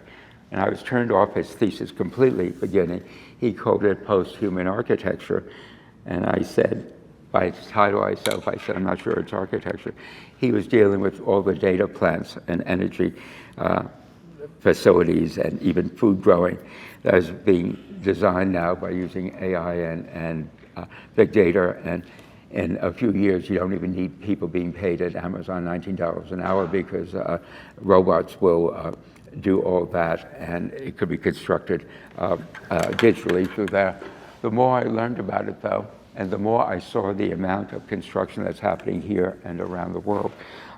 and I was turned off his thesis completely beginning. He called it post-human architecture. And I said, by its title I said, I'm not sure it's architecture. He was dealing with all the data plants and energy facilities and even food growing that is being designed now by using AI and big data. And in a few years, you don't even need people being paid at Amazon $19 an hour, because robots will do all that, and it could be constructed digitally through there. The more I learned about it, though, and the more I saw the amount of construction that's happening here and around the world,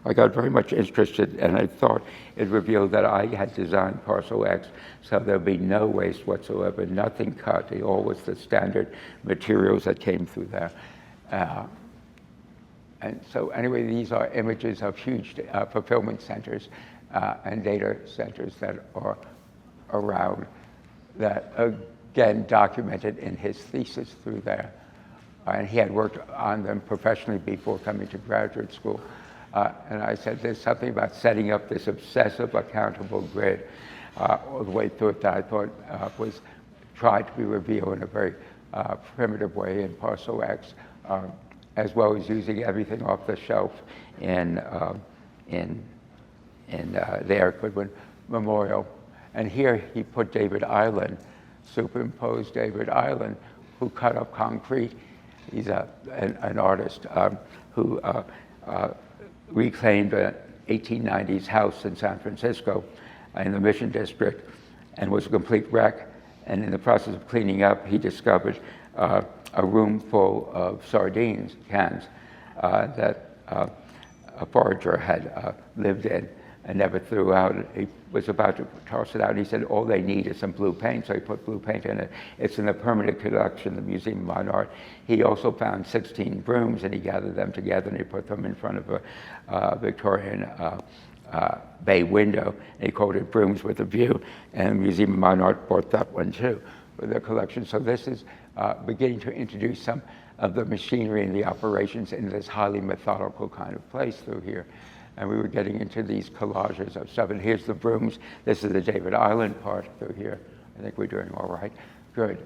I got very much interested, and I thought it revealed that I had designed Parcel X so there'd be no waste whatsoever, nothing cut. It all was the standard materials that came through there. And so anyway, these are images of huge fulfillment centers and data centers that are around, that again documented in his thesis through there. And he had worked on them professionally before coming to graduate school. And I said, there's something about setting up this obsessive accountable grid all the way through it that I thought was tried to be revealed in a very primitive way in Parcel X, as well as using everything off the shelf in the Eric Goodwin Memorial. And here he put David Island, superimposed David Island, who cut up concrete. He's an artist who reclaimed an 1890s house in San Francisco in the Mission District and was a complete wreck. And in the process of cleaning up, he discovered a room full of sardines cans that a forager had lived in and never threw out. He was about to toss it out. He said, all they need is some blue paint, so he put blue paint in it. It's in the permanent collection of the Museum of Modern Art. He also found 16 brooms, and he gathered them together, and he put them in front of a Victorian bay window. And he called it Brooms with a View, and the Museum of Modern Art bought that one too for their collection. So this is beginning to introduce some of the machinery and the operations in this highly methodical kind of place through here. And we were getting into these collages of stuff. And here's the brooms. This is the David Island part through here. I think we're doing all right. Good.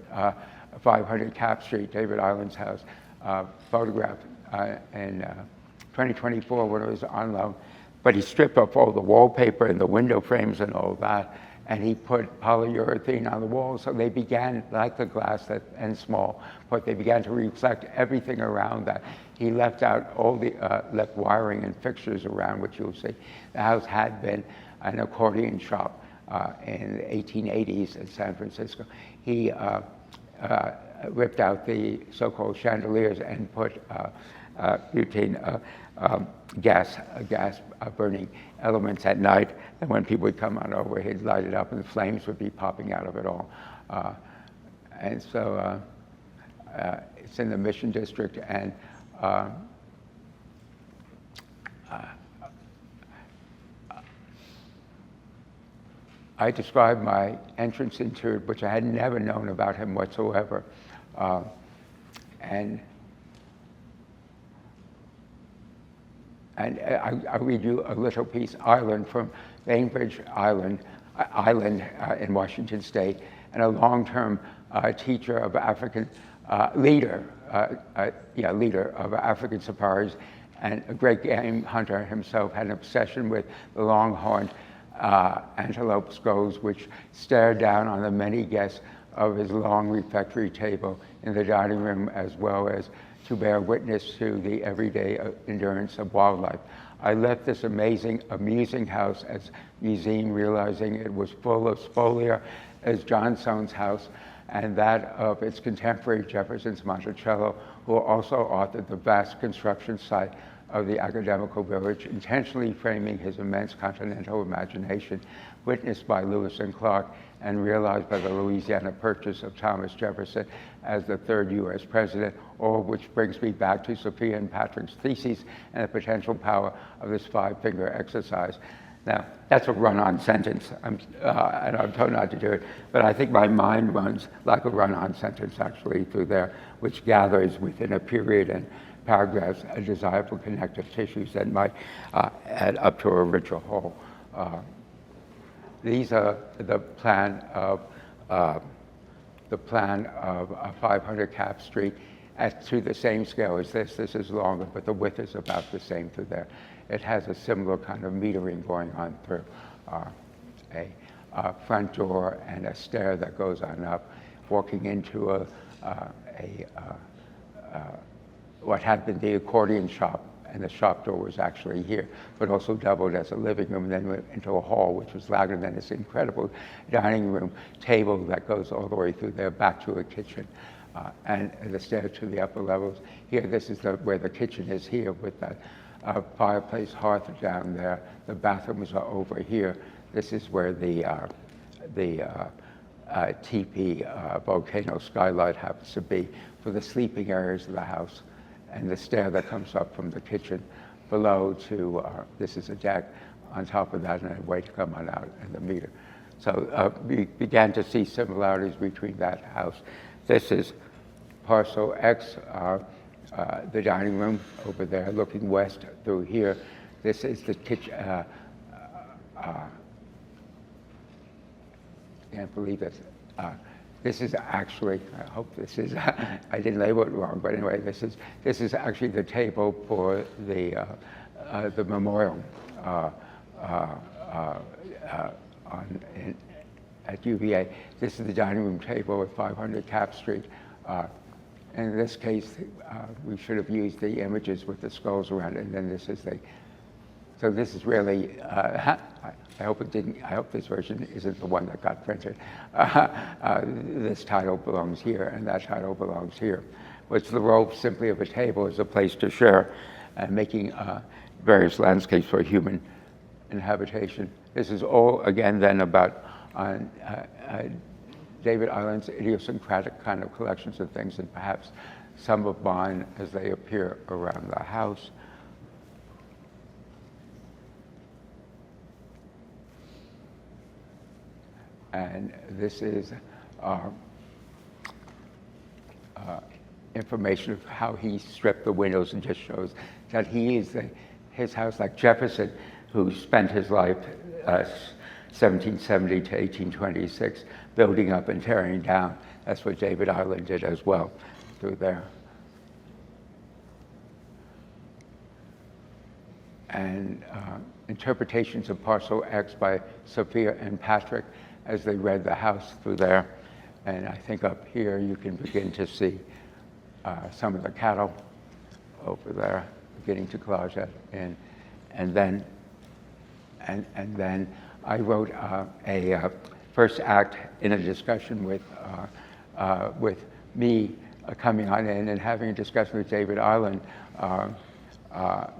500 Cap Street, David Island's house, photographed in 2024 when it was on loan. But he stripped off all the wallpaper and the window frames and all that, and he put polyurethane on the walls, so they began, like the glass and small, but they began to reflect everything around that. He left out all the left wiring and fixtures around, which you'll see. The house had been an accordion shop in the 1880s in San Francisco. He ripped out the so-called chandeliers and put butane gas burning elements at night, and when people would come on over, he'd light it up and the flames would be popping out of it all. And so it's in the Mission District, and I described my entrance into it, which I had never known about him whatsoever. And I'll read you a little piece, Island, from Bainbridge Island in Washington State, and a long-term teacher of African, leader of African safaris, and a great game hunter himself, had an obsession with the longhorned antelope skulls, which stared down on the many guests of his long refectory table in the dining room, as well as to bear witness to the everyday endurance of wildlife. I left this amazing, amusing house as museum, realizing it was full of spolia as John Soane's house, and that of its contemporary Jefferson's Monticello, who also authored the vast construction site of the academical village, intentionally framing his immense continental imagination, witnessed by Lewis and Clark and realized by the Louisiana Purchase of Thomas Jefferson as the third U.S. president, all of which brings me back to Sophia and Patrick's theses and the potential power of this five-finger exercise. Now, that's a run-on sentence, and I'm told not to do it, but I think my mind runs like a run-on sentence actually through there, which gathers within a period and paragraphs a desire for connective tissues that might add up to a richer whole. These are the plan of 500 Cap Street to the same scale as this. This is longer, but the width is about the same through there. It has a similar kind of metering going on through a front door and a stair that goes on up, walking into what had been the accordion shop, and the shop door was actually here, but also doubled as a living room, and then went into a hall, which was louder than this incredible dining room table that goes all the way through there, back to a kitchen, and the stairs to the upper levels. Here, this is where the kitchen is here, with that fireplace hearth down there. The bathrooms are over here. This is where the teepee volcano skylight happens to be for the sleeping areas of the house. and the stair that comes up from the kitchen below to, this is a deck on top of that, and a way to come on out, and the meter. So we began to see similarities between that house. This is parcel X, the dining room over there, looking west through here. This is the kitchen. Can't believe this. This is actually, I hope this is, I didn't label it wrong, but anyway, this is actually the table for the memorial at UVA. This is the dining room table at 500 Cap Street. In this case, we should have used the images with the skulls around it, and then this is the, so this is really, I hope it didn't, I hope this version isn't the one that got printed. This title belongs here, and that title belongs here. What's the role simply of a table as a place to share and making various landscapes for human inhabitation. This is all, again, then about David Island's idiosyncratic kind of collections of things, and perhaps some of mine as they appear around the house. And this is information of how he stripped the windows, and just shows that he is his house, like Jefferson, who spent his life 1770 to 1826 building up and tearing down. That's what David Island did as well through there. And interpretations of Parcel X by Sophia and Patrick as they read the house through there. And I think up here you can begin to see some of the cattle over there beginning to collage that in. And then I wrote a first act in a discussion with me coming on in and having a discussion with David Island,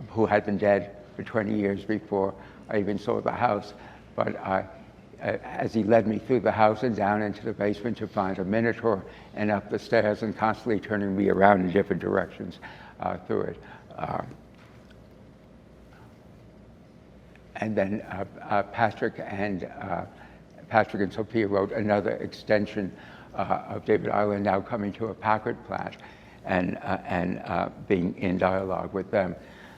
who had been dead for 20 years before I even saw the house. But as he led me through the house and down into the basement to find a minotaur, and up the stairs, and constantly turning me around in different directions through it. And then Patrick and Sophia wrote another extension of David Island, now coming to a Packard plant, and being in dialogue with them.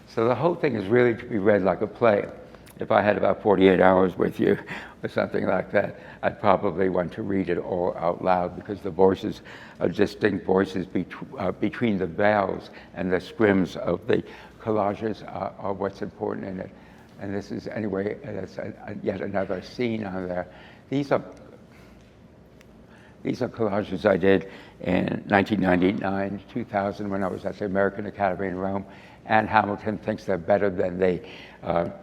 So the whole thing is really to be read like a play. If I had about 48 hours with you or something like that, I'd probably want to read it all out loud, because the voices are distinct voices between the veils and the scrims of the collages are what's important in it. And this is, anyway, that's yet another scene on there. These are collages I did in 1999, 2000, when I was at the American Academy in Rome. Anne Hamilton thinks they're better than the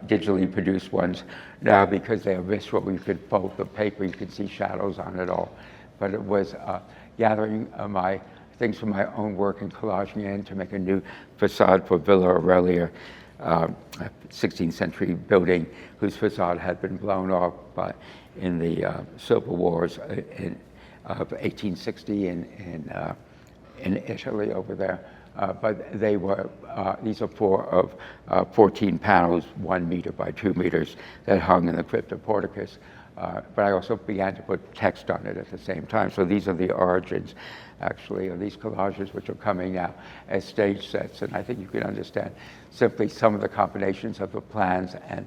digitally produced ones now, because they are visceral. You could fold the paper, you could see shadows on it all. But it was gathering my things from my own work and collaging in to make a new facade for Villa Aurelia, a 16th century building whose facade had been blown off in the Civil Wars of 1860 in Italy over there. But they were, these are 4 of 14 panels, 1 meter by 2 meters, that hung in the crypta porticus. But I also began to put text on it at the same time. So these are the origins, actually, of these collages, which are coming now as stage sets. And I think you can understand simply some of the combinations of the plans and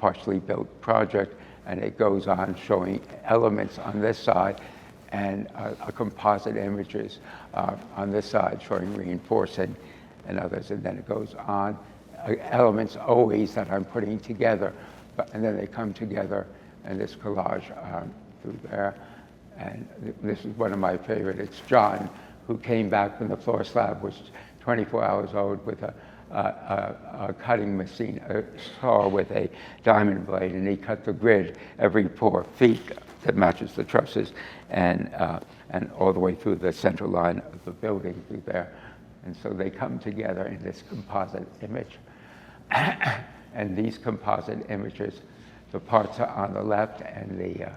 partially built project. And it goes on showing elements on this side, and composite images on this side showing reinforcing and others. And then it goes on, elements always that I'm putting together, and then they come together in this collage through there. And this is one of my favorite. It's John, who came back when the floor slab was 24 hours old, with a cutting machine, a saw with a diamond blade, and he cut the grid every 4 feet that matches the trusses, and all the way through the center line of the building through there. And so they come together in this composite image. And these composite images, the parts are on the left, and the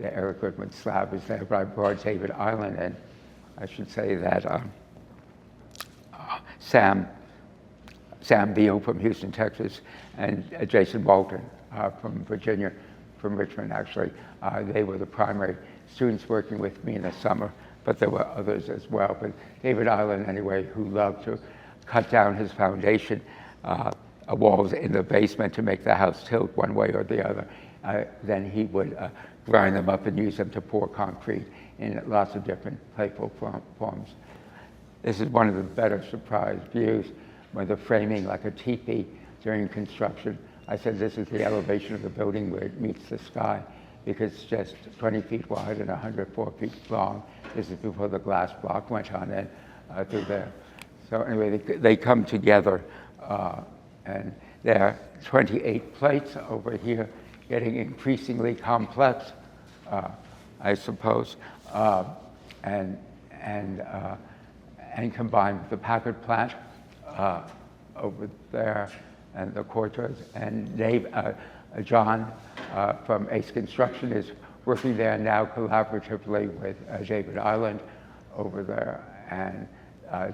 Eric Goodman slab is there. But I brought David Island in. I should say that Sam Beal from Houston, Texas, and Jason Waldman from Virginia, from Richmond, actually. They were the primary students working with me in the summer, but there were others as well. But David Island, anyway, who loved to cut down his foundation walls in the basement to make the house tilt one way or the other. Then he would grind them up and use them to pour concrete in lots of different playful forms. This is one of the better surprise views when the framing like a teepee during construction. I said this is the elevation of the building where it meets the sky because it's just 20 feet wide and 104 feet long. This is before the glass block went on in through there. So anyway, they come together and there are 28 plates over here getting increasingly complex, I suppose, and combined with the Packard plant over there and the courtyards. And John from Ace Construction is working there now collaboratively with David Island over there, and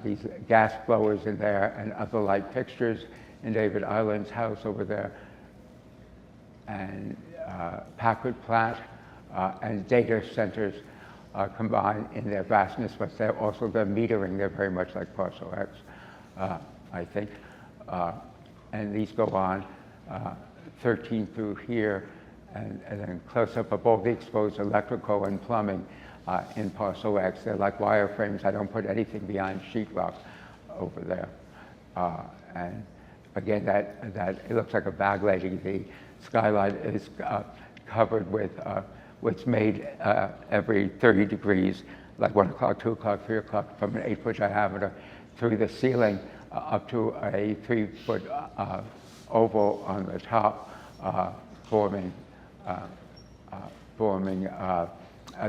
these gas blowers in there and other light fixtures in David Island's house over there, and Packard plant and data centers combined in their vastness, but they're also their metering. They're very much like Parcel X, I think. And these go on 13 through here, and then close up of all the exposed electrical and plumbing in Parcel X. They're like wireframes. I don't put anything behind sheetrock over there. And again, that it looks like a bag lady. The skylight is covered with what's made every 30 degrees, like 1 o'clock, 2 o'clock, 3 o'clock, from an 8-foot diameter through the ceiling up to a 3-foot oval on the top, forming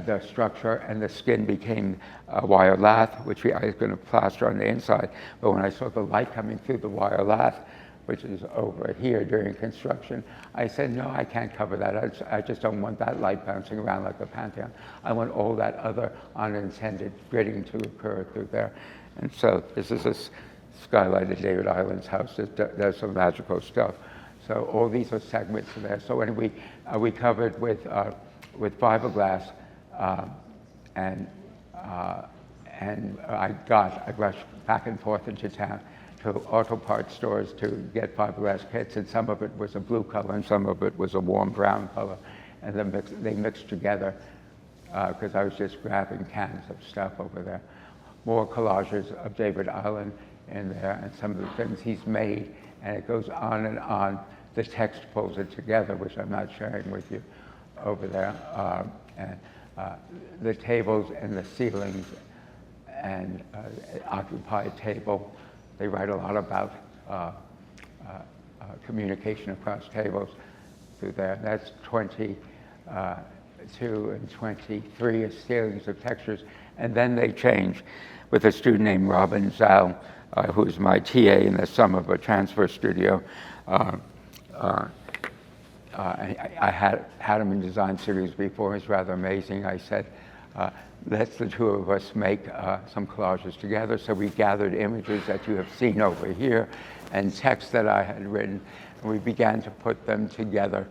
the structure, and the skin became wire lath, which I was going to plaster on the inside. But when I saw the light coming through the wire lath, which is over here during construction, I said, no, I can't cover that. I just don't want that light bouncing around like the Pantheon. I want all that other unintended gridding to occur through there. And so this is a skylight at David Island's house. There's some magical stuff. So all these are segments in there. So when we covered with fiberglass, and I rushed back and forth into town to auto parts stores to get fiberglass kits, and some of it was a blue color and some of it was a warm brown color, and then they mixed together because I was just grabbing cans of stuff over there. More collages of David Island in there and some of the things he's made, and it goes on and on. The text pulls it together, which I'm not sharing with you over there. And the tables and the ceilings and occupied table. They write a lot about communication across tables through there. That's 22 and 23 as ceilings of textures. And then they change with a student named Robin Zhao, who is my TA in the summer of a transfer studio. I had him in design series before. It's rather amazing. I said, let's the two of us make some collages together. So we gathered images that you have seen over here and text that I had written, and we began to put them together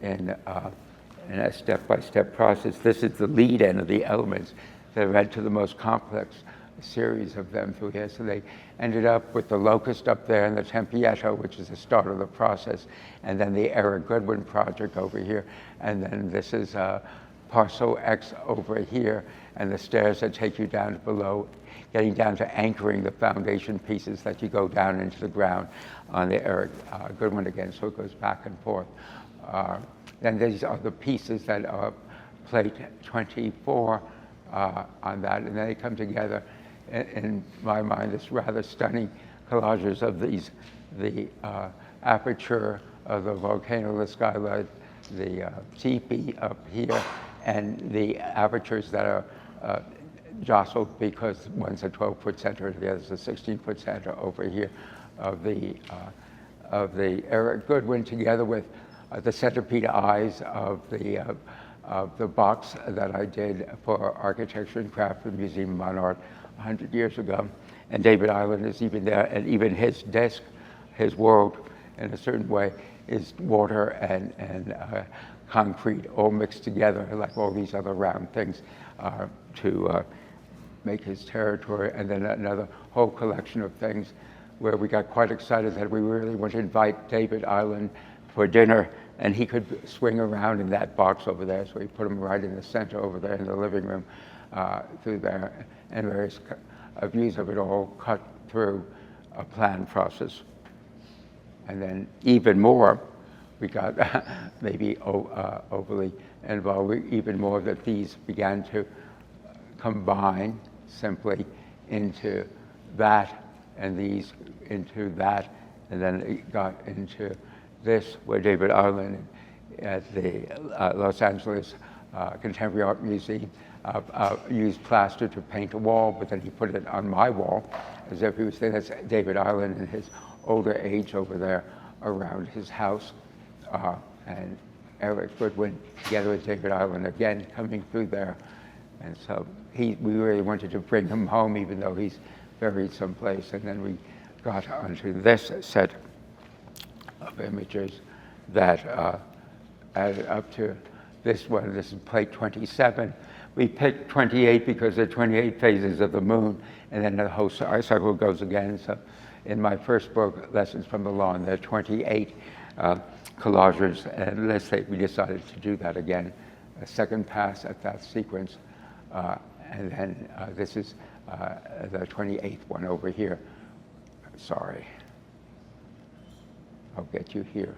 in a step-by-step process. This is the lead end of the elements that led to the most complex series of them through here. So they ended up with the locust up there and the Tempietto, which is the start of the process, and then the Eric Goodwin project over here, and then this is Parcel X over here, and the stairs that take you down to below, getting down to anchoring the foundation pieces that you go down into the ground on the Eric Goodwin again, so it goes back and forth. Then these are the pieces that are plate 24 on that, and then they come together in my mind, this rather stunning collages of these, the aperture of the volcano, the skylight, the teepee up here, and the apertures that are jostled because one's a 12-foot center, the other's a 16-foot center over here of the Eric Goodwin, together with the centipede eyes of the the box that I did for Architecture and Craft for the Museum of Modern Art 100 years ago. And David Island is even there, and even his desk, his world, in a certain way, is water and concrete all mixed together, like all these other round things, to make his territory. And then another whole collection of things where we got quite excited that we really wanted to invite David Island for dinner, and he could swing around in that box over there. So we put him right in the center over there in the living room, through there, and various views of it all cut through a plan process. And then even more, we got maybe overly involved, even more that these began to combine simply into that, and these into that, and then it got into this, where David Island at the Los Angeles Contemporary Art Museum used plaster to paint a wall, but then he put it on my wall as if he was saying that's David Island in his older age over there around his house. And Eric Goodwin together with David Island again coming through there. And so we really wanted to bring him home even though he's buried someplace. And then we got onto this set of images that added up to this one. This is plate 27. We picked 28 because there are 28 phases of the moon, and then the whole cycle goes again. So in my first book, Lessons from the Lawn, there are 28 collages, and let's say we decided to do that again, a second pass at that sequence. And then this is the 28th one over here. Sorry. I'll get you here.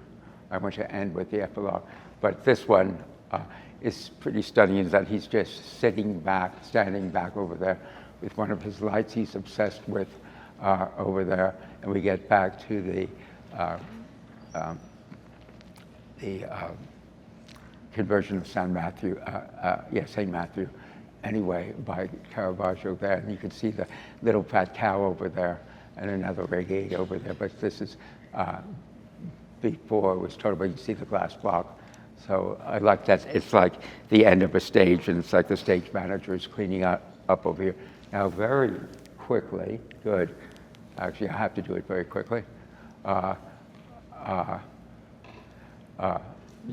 I want to end with the epilogue. But this one is pretty stunning in that he's just standing back over there with one of his lights he's obsessed with over there. And we get back to the conversion of St. Matthew, St. Matthew, anyway, by Caravaggio there. And you can see the little fat cow over there and another radiate over there. But this is before it was total, but you can see the glass block. So I like that. It's like the end of a stage, and it's like the stage manager is cleaning up over here. Now, very quickly, good. Actually, I have to do it very quickly.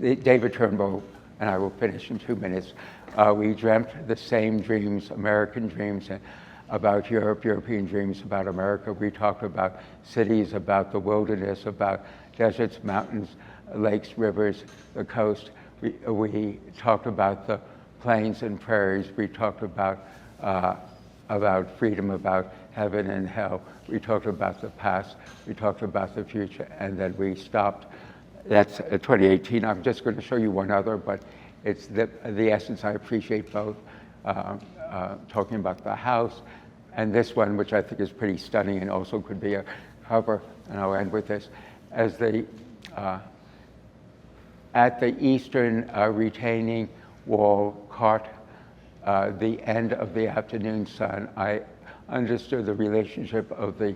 David Turnbull and I will finish in 2 minutes. We dreamt the same dreams, American dreams, about Europe, European dreams about America. We talked about cities, about the wilderness, about deserts, mountains, lakes, rivers, the coast. We talked about the plains and prairies. We talked about freedom, about heaven and hell. We talked about the past. We talked about the future, and then we stopped. That's 2018. I'm just going to show you one other, but it's the essence. I appreciate both. Talking about the house, and this one, which I think is pretty stunning and also could be a cover, and I'll end with this. As at the eastern retaining wall caught the end of the afternoon sun, I understood the relationship of the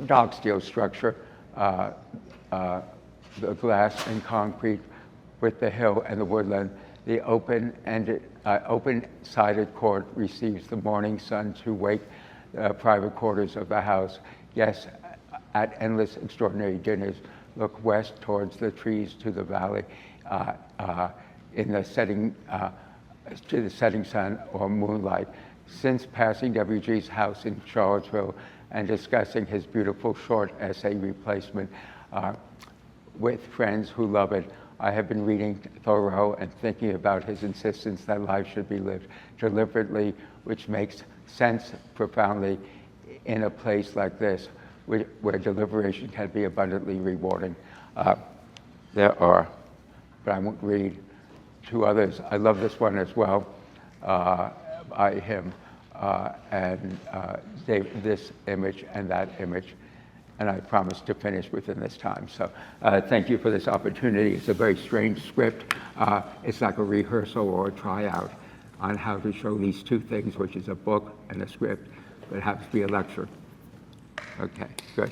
dog steel structure, the glass and concrete with the hill and the woodland. The open-sided court receives the morning sun to wake the private quarters of the house. Guests at endless extraordinary dinners look west towards the trees to the valley in the setting, to the setting sun or moonlight. Since passing W.G.'s house in Charlottesville and discussing his beautiful short essay replacement with friends who love it, I have been reading Thoreau and thinking about his insistence that life should be lived deliberately, which makes sense profoundly in a place like this, where deliberation can be abundantly rewarding. There are, but I won't read, 2 others. I love this one as well, by him, and this image and that image. And I promise to finish within this time. So thank you for this opportunity. It's a very strange script. It's like a rehearsal or a tryout on how to show these 2 things, which is a book and a script, but it happens to be a lecture. Okay, good.